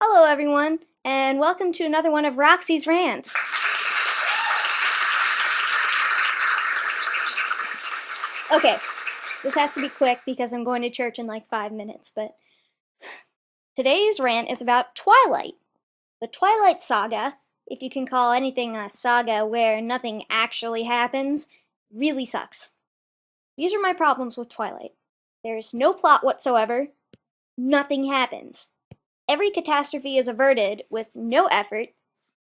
Hello everyone, and welcome to another one of Roxy's Rants. Okay, this has to be quick because I'm going to church in like 5 minutes, but today's rant is about Twilight. The Twilight Saga, if you can call anything a saga where nothing actually happens, really sucks. These are my problems with Twilight. There's no plot whatsoever, nothing happens. Every catastrophe is averted with no effort,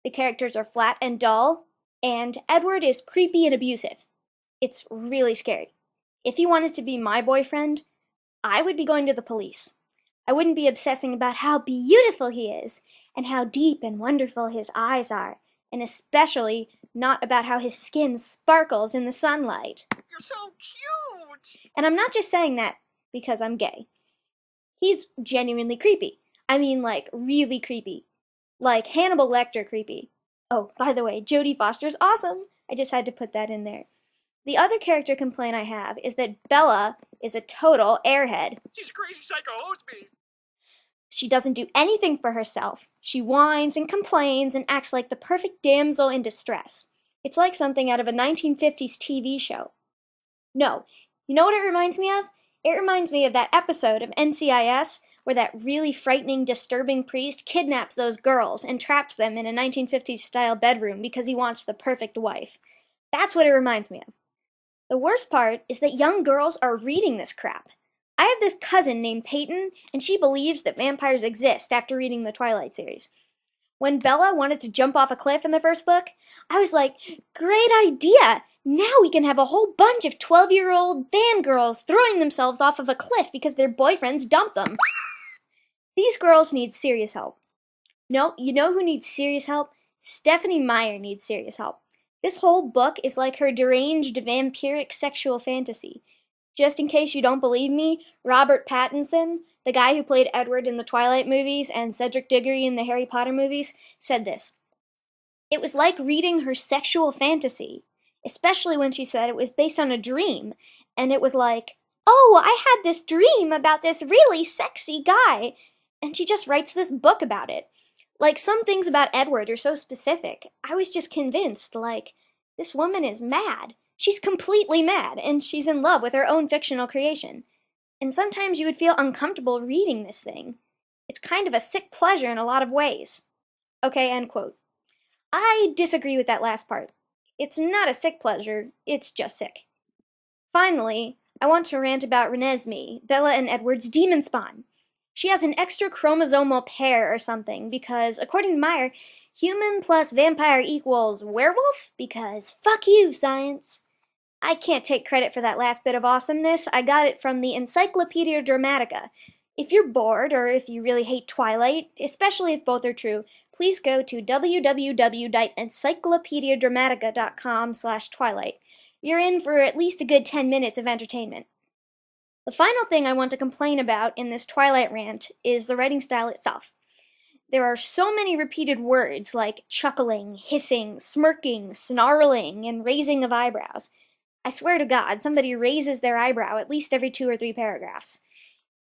the characters are flat and dull, and Edward is creepy and abusive. It's really scary. If he wanted to be my boyfriend, I would be going to the police. I wouldn't be obsessing about how beautiful he is, and how deep and wonderful his eyes are, and especially not about how his skin sparkles in the sunlight. You're so cute! And I'm not just saying that because I'm gay. He's genuinely creepy. I mean, like, really creepy. Like, Hannibal Lecter creepy. Oh, by the way, Jodie Foster's awesome! I just had to put that in there. The other character complaint I have is that Bella is a total airhead. She's a crazy psycho hose beast! She doesn't do anything for herself. She whines and complains and acts like the perfect damsel in distress. It's like something out of a 1950s TV show. No, you know what it reminds me of? It reminds me of that episode of NCIS where that really frightening, disturbing priest kidnaps those girls and traps them in a 1950s-style bedroom because he wants the perfect wife. That's what it reminds me of. The worst part is that young girls are reading this crap. I have this cousin named Peyton, and she believes that vampires exist after reading the Twilight series. When Bella wanted to jump off a cliff in the first book, I was like, great idea! Now we can have a whole bunch of 12-year-old fangirls throwing themselves off of a cliff because their boyfriends dumped them. These girls need serious help. No, you know who needs serious help? Stephenie Meyer needs serious help. This whole book is like her deranged vampiric sexual fantasy. Just in case you don't believe me, Robert Pattinson, the guy who played Edward in the Twilight movies and Cedric Diggory in the Harry Potter movies, said this. It was like reading her sexual fantasy, especially when she said it was based on a dream, and it was like, oh, I had this dream about this really sexy guy, and she just writes this book about it. Like, some things about Edward are so specific. I was just convinced, like, this woman is mad. She's completely mad, and she's in love with her own fictional creation. And sometimes you would feel uncomfortable reading this thing. It's kind of a sick pleasure in a lot of ways. Okay, end quote. I disagree with that last part. It's not a sick pleasure, it's just sick. Finally, I want to rant about Renesmee, Bella and Edward's demon spawn. She has an extra chromosomal pair or something, because, according to Meyer, human plus vampire equals werewolf, because fuck you, science. I can't take credit for that last bit of awesomeness. I got it from the Encyclopedia Dramatica. If you're bored, or if you really hate Twilight, especially if both are true, please go to www.encyclopediadramatica.com/Twilight. You're in for at least a good 10 minutes of entertainment. The final thing I want to complain about in this Twilight rant is the writing style itself. There are so many repeated words like chuckling, hissing, smirking, snarling, and raising of eyebrows. I swear to God, somebody raises their eyebrow at least every 2 or 3 paragraphs.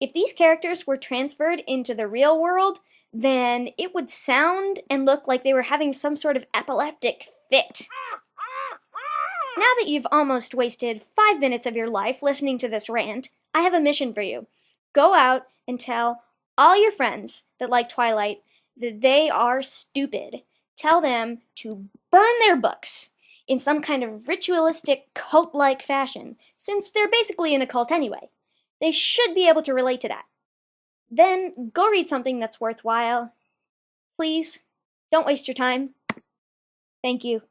If these characters were transferred into the real world, then it would sound and look like they were having some sort of epileptic fit. Now that you've almost wasted 5 minutes of your life listening to this rant, I have a mission for you. Go out and tell all your friends that like Twilight that they are stupid. Tell them to burn their books in some kind of ritualistic, cult-like fashion, since they're basically in a cult anyway. They should be able to relate to that. Then go read something that's worthwhile. Please, don't waste your time. Thank you.